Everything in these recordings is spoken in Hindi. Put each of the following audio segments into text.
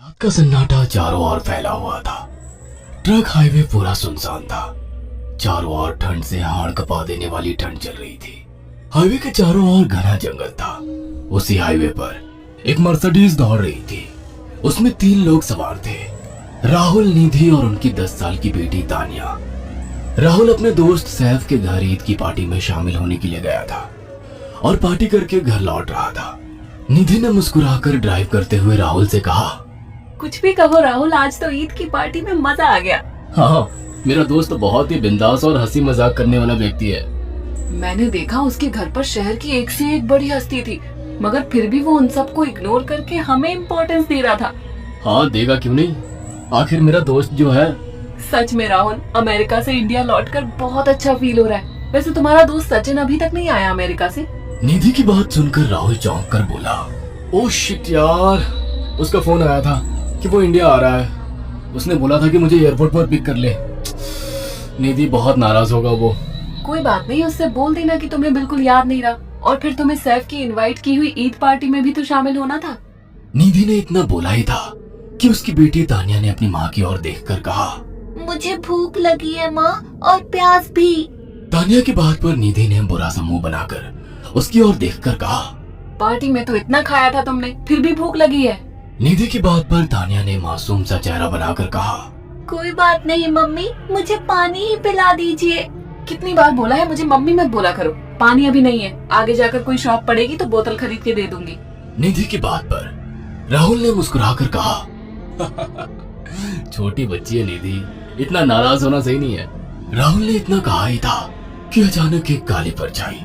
रात का सन्नाटा चारों ओर फैला हुआ था। ट्रक हाईवे पूरा सुनसान था। चारों ओर ठंड से हाड़ कपा देने वाली ठंड चल रही थी। हाईवे के चारों ओर घना जंगल था। उसी हाईवे पर एक मर्सिडीज दौड़ रही थी। उसमें 3 लोग सवार थे, राहुल, निधि और उनकी 10 साल की बेटी तानिया। राहुल अपने दोस्त सैफ के घर ईद की पार्टी में शामिल होने के लिए गया था और पार्टी करके घर लौट रहा था। निधि ने मुस्कुराकर ड्राइव करते हुए राहुल से कहा, कुछ भी कहो राहुल, आज तो ईद की पार्टी में मजा आ गया। हाँ, मेरा दोस्त बहुत ही बिंदास और हंसी मजाक करने वाला व्यक्ति है। मैंने देखा उसके घर पर शहर की एक से एक बड़ी हस्ती थी, मगर फिर भी वो उन सबको इग्नोर करके हमें इम्पोर्टेंस दे रहा था। हाँ, देगा क्यों नहीं, आखिर मेरा दोस्त जो है। सच में राहुल, अमेरिका से इंडिया लौटकर बहुत अच्छा फील हो रहा है। वैसे तुम्हारा दोस्त सचिन अभी तक नहीं आया अमेरिका से? निधि की बात सुनकर राहुल चौंक कर बोला, ओह शिट यार, उसका फोन आया था कि वो इंडिया आ रहा है। उसने बोला था कि मुझे एयरपोर्ट पर पिक कर ले। निधि बहुत नाराज होगा वो। कोई बात नहीं, उससे बोल देना कि तुम्हें बिल्कुल याद नहीं रहा। और फिर तुम्हें सैफ की इनवाइट की हुई ईद पार्टी में भी तो शामिल होना था। निधि ने इतना बोला ही था कि उसकी बेटी तानिया ने अपनी माँ की ओर देखकर कहा, मुझे भूख लगी है माँ, और प्यास भी। तानिया की बात पर निधि ने बुरा सा मुंह बनाकर उसकी ओर देखकर कहा, पार्टी में तो इतना खाया था तुमने, फिर भी भूख लगी है। निधि की बात पर तानिया ने मासूम सा चेहरा बनाकर कहा, कोई बात नहीं मम्मी, मुझे पानी ही पिला दीजिए। कितनी बार बोला है मुझे मम्मी मत बोला करो। पानी अभी नहीं है, आगे जाकर कोई शॉप पड़ेगी तो बोतल खरीद के दे दूंगी। निधि की बात पर राहुल ने मुस्कुराकर कहा, छोटी बच्ची है निधि, इतना नाराज होना सही नहीं है। राहुल ने इतना कहा ही था कि अचानक एक काली परछाई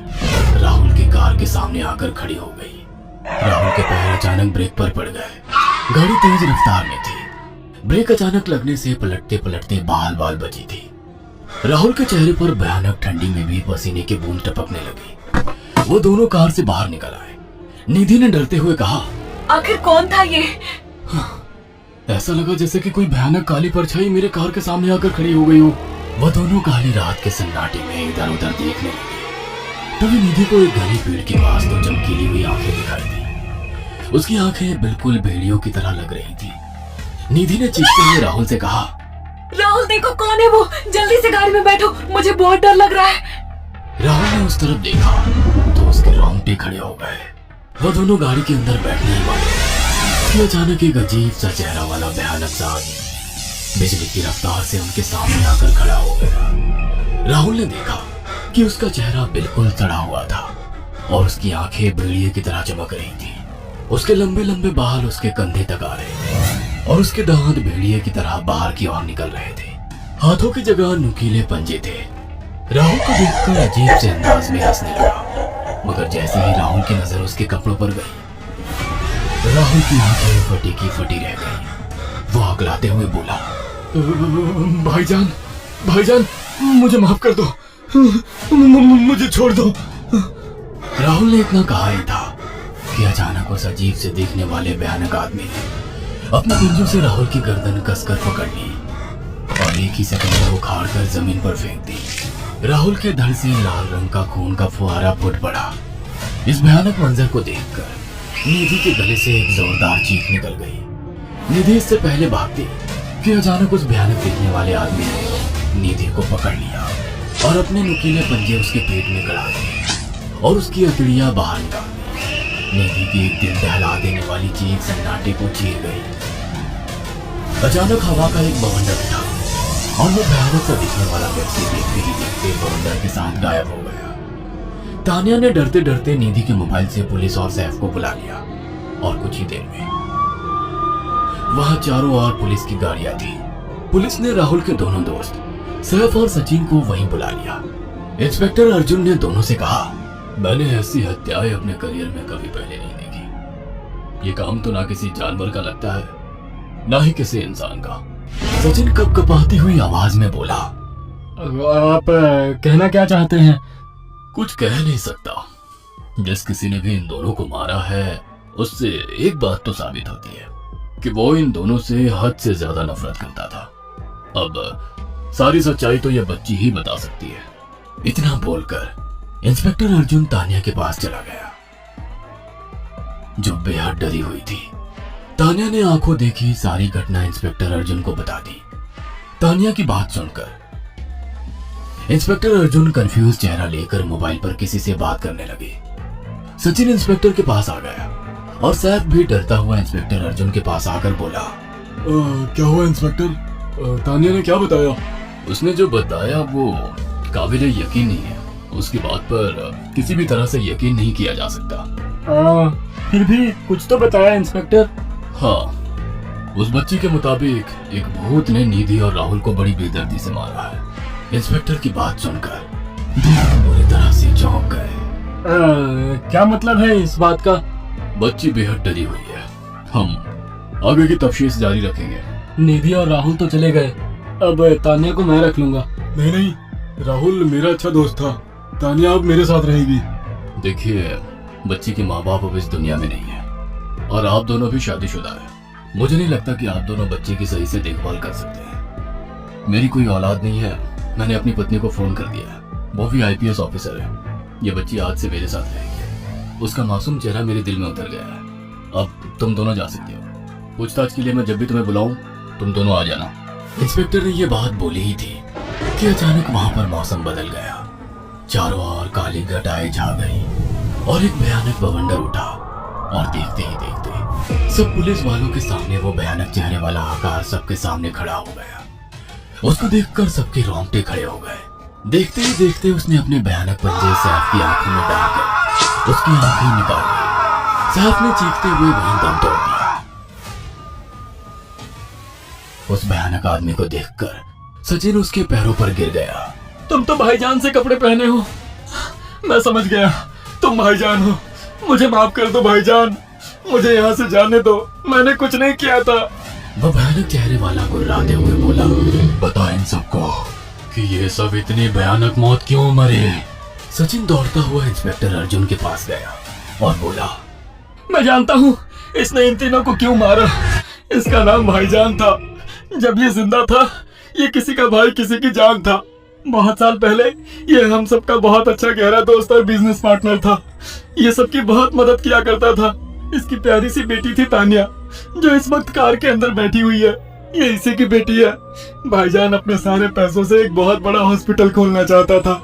राहुल की कार के सामने आकर खड़ी हो गई। राहुल के पैर अचानक ब्रेक पर पड़ गए। गाड़ी तेज रफ्तार में थी। ब्रेक अचानक लगने से पलटते पलटते बाल बाल बची थी। राहुल के चेहरे पर भयानक ठंडी में भी पसीने की बूंद टपकने लगी। वो दोनों कार से बाहर निकल आए। निधि ने डरते हुए कहा, आखिर कौन था ये? ऐसा लगा जैसे कि कोई भयानक काली परछाई मेरे कार के सामने आकर खड़ी हो गई हो। वह दोनों काली रात के सन्नाटे में इधर उधर देखने लगे। तभी निधि को एक घनी पेड़ के पास दो चमकीली हुई आंखें दिखाई दी। उसकी आंखें बिल्कुल भेड़ियों की तरह लग रही थी। निधि ने चीखते हुए राहुल से कहा, राहुल देखो कौन है वो, जल्दी से गाड़ी में बैठो, मुझे बहुत डर लग रहा है। राहुल ने उस तरफ देखा तो उसके रोंगटे खड़े हो गए। वह दोनों गाड़ी के अंदर बैठने ही वाले कि अचानक एक अजीब सा चेहरा वाला भयानक सा आदमी बिजली की रफ्तार से उनके सामने आकर खड़ा हो गया। राहुल ने देखा कि उसका चेहरा बिल्कुल सड़ा हुआ था और उसकी आंखें भेड़िए की तरह चमक रही थी। उसके लंबे लंबे बाल उसके कंधे तक आ रहे थे और उसके दांत भेड़िए की तरह बाहर की ओर निकल रहे थे। हाथों की जगह नुकीले पंजे थे। राहुल को देखकर अजीब से अंदाज में हंसने लगा, मगर जैसे ही राहुल की नजर उसके कपड़ों पर गई, राहुल की आंखें फटी की फटी रह गई। वो अकलाते हुए बोला, भाईजान, भाईजान, मुझे माफ कर दो, मुझे छोड़ दो। राहुल ने इतना कहा ही था कि अचानक उस अजीब से दिखने वाले भयानक आदमी ने अपने पंजों से राहुल की गर्दन कसकर पकड़ ली और एक ही सेकंड में उखाड़ कर जमीन पर फेंक दी। राहुल के धड़ से लाल रंग का खून का फुहारा फूट पड़ा। इस भयानक मंजर को देखकर निधि के गले से एक जोरदार चीख निकल गई। निधि इससे पहले भागती कि अचानक उस भयानक दिखने वाले आदमी ने निधि को पकड़ लिया और अपने नुकीले पंजे उसके पेट में गड़ा दिए और उसकी हथेलियां बाहर निकाल दी। निधि की एक दिल दहला देने वाली चीख सन्नाटे को चीर गई। अचानक हवा का एक बवंडर उठा और वो भयानक सा दिखने वाला व्यक्ति देखते ही देखते बवंडर के साथ गायब हो गया। तानिया ने डरते डरते निधि के मोबाइल से पुलिस और सैफ को बुला लिया और कुछ ही देर में वहां चारों ओर पुलिस की गाड़ियां थी। पुलिस ने राहुल के दोनों दोस्त सैफ और सचिन को वहीं बुला लिया। इंस्पेक्टर अर्जुन ने दोनों से कहा, मैंने ऐसी हत्याएं अपने करियर में कभी पहले नहीं देखी। ये काम तो ना किसी जानवर का लगता है, ना ही किसी इंसान का। सचिन कपकपाती हुई आवाज में बोला, आप कहना क्या चाहते हैं? कुछ कह नहीं सकता। जिस किसी ने भी इन दोनों को मारा है उससे एक बात तो साबित होती है कि वो इन दोनों से हद से ज्यादा नफरत करता था। अब सारी सच्चाई तो यह बच्ची ही बता सकती है। इतना बोलकर इंस्पेक्टर अर्जुन तानिया के पास चला गया, जो बेहद डरी हुई थी। तान्या ने आंखों देखी सारी घटना इंस्पेक्टर अर्जुन को बता दी। तान्या की बात सुनकर इंस्पेक्टर अर्जुन कंफ्यूज चेहरा लेकर मोबाइल पर किसी से बात करने लगे। सचिन इंस्पेक्टर के पास आ गया और सैफ भी डरता हुआ इंस्पेक्टर अर्जुन के पास आकर बोला, क्या हुआ इंस्पेक्टर? तान्या ने क्या बताया? उसने जो बताया वो काबिले यकीन नहीं है। उसकी बात पर किसी भी तरह से यकीन नहीं किया जा सकता। फिर भी कुछ तो बताया इंस्पेक्टर। हाँ, उस बच्ची के मुताबिक एक भूत ने निधि और राहुल को बड़ी बेदर्दी से मारा है। इंस्पेक्टर की बात सुनकर दोनों बुरी तरह से चौंक गए। क्या मतलब है इस बात का? बच्ची बेहद डरी हुई है। हम आगे की तफ्तीश जारी रखेंगे। निधि और राहुल तो चले गए, अब तान्या को मैं रख लूंगा। नहीं, राहुल मेरा अच्छा दोस्त था। तान्या अब मेरे साथ रहेगी। देखिए, बच्ची के माँ बाप अब इस दुनिया में नहीं है और आप दोनों भी शादीशुदा है। मुझे नहीं लगता कि आप दोनों बच्चे की सही से देखभाल कर सकते हैं। मेरी कोई औलाद नहीं है। मैंने अपनी पत्नी को फोन कर दिया है, वो भी IPS ऑफिसर है। ये बच्ची आज से मेरे साथ रहेगी। उसका मासूम चेहरा मेरे दिल में उतर गया है। अब तुम दोनों जा सकते हो। पूछताछ के लिए मैं जब भी तुम्हें बुलाऊं तुम दोनों आ जाना। इंस्पेक्टर ने ये बात बोली ही थी कि अचानक वहां पर मौसम बदल गया। चारों ओर काली घटाएं छा गई और एक भयानक बवंडर उठा और देखते ही देखते सब पुलिस वालों के सामने वो भयानक चेहरे वाला आकार सबके सामने खड़ा हो गया। उसको देखकर सबके रोंगटे खड़े हो गए। देखते ही देखते उसने अपने भयानक पंजे सैफ की आंखों में डालकर उसकी आंखें निकाल ली। सैफ ने चीखते हुए वहीं दम तोड़ दिया। उस भयानक आदमी को देखकर सचिन उसके पैरों पर गिर गया। तुम तो भाईजान से कपड़े पहने हो। मैं समझ गया, तुम भाईजान हो। मुझे माफ कर दो भाईजान, मुझे यहाँ से जाने दो। मैंने कुछ नहीं किया था। वह भयानक चेहरे वाला गुर्राते हुए बोला, बता इन सबको कि ये सब इतनी भयानक मौत क्यों मरे। सचिन दौड़ता हुआ इंस्पेक्टर अर्जुन के पास गया और बोला, मैं जानता हूँ इसने इन तीनों को क्यों मारा। इसका नाम भाईजान था। जब ये जिंदा था ये किसी का भाई किसी की जान था। बहुत साल पहले ये हम सबका बहुत अच्छा गहरा दोस्त और बिजनेस पार्टनर था। ये सबकी बहुत मदद किया करता था। इसकी प्यारी सी बेटी थी तान्या, जो इस वक्त कार के अंदर बैठी हुई है। ये इसी की बेटी है। भाईजान अपने सारे पैसों से एक बहुत बड़ा हॉस्पिटल खोलना चाहता था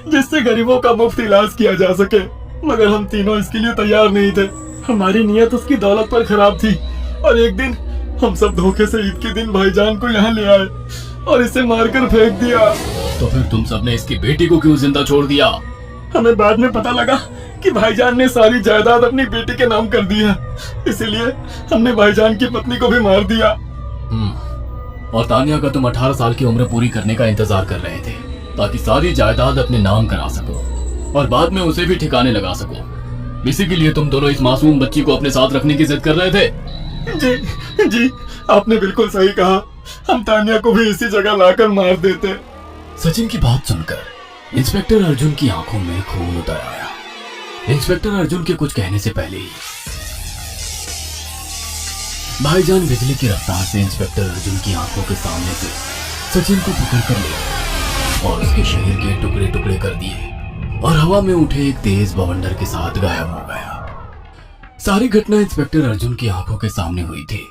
जिससे गरीबों का मुफ्त इलाज किया जा सके, मगर हम तीनों इसके लिए तैयार नहीं थे। हमारी नीयत उसकी दौलत पर खराब थी और एक दिन हम सब धोखे से ईद के दिन भाईजान को यहाँ ले आए और इसे मारकर फेंक दिया। तो फिर तुम सबने इसकी बेटी को क्यों जिंदा छोड़ दिया? हमें बाद में पता लगा कि भाईजान ने सारी जायदाद अपनी बेटी के नाम कर दी है, इसीलिए हमने भाईजान की पत्नी को भी मार दिया। और तान्या का तुम 18 साल की उम्र पूरी करने का इंतजार कर रहे थे ताकि सारी जायदाद अपने नाम करा सको और बाद में उसे भी ठिकाने लगा सको। इसी के लिए तुम दोनों इस मासूम बच्ची को अपने साथ रखने की जिद कर रहे थे। जी, आपने बिल्कुल सही कहा। हम तान्या को भी इसी जगह लाकर मार देते। सचिन की बात सुनकर इंस्पेक्टर अर्जुन की आंखों में खून उतर आया। इंस्पेक्टर अर्जुन के कुछ कहने से पहले ही भाईजान बिजली की रफ्तार से इंस्पेक्टर अर्जुन की आंखों के सामने से सचिन को पकड़कर ले गया और उसके शरीर के टुकड़े टुकड़े कर दिए और हवा में उठे एक तेज बवंडर के साथ गायब हो गया। सारी घटना इंस्पेक्टर अर्जुन की आंखों के सामने हुई थी।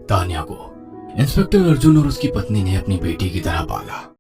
तान्या को इंस्पेक्टर अर्जुन और उसकी पत्नी ने अपनी बेटी की तरह पाला।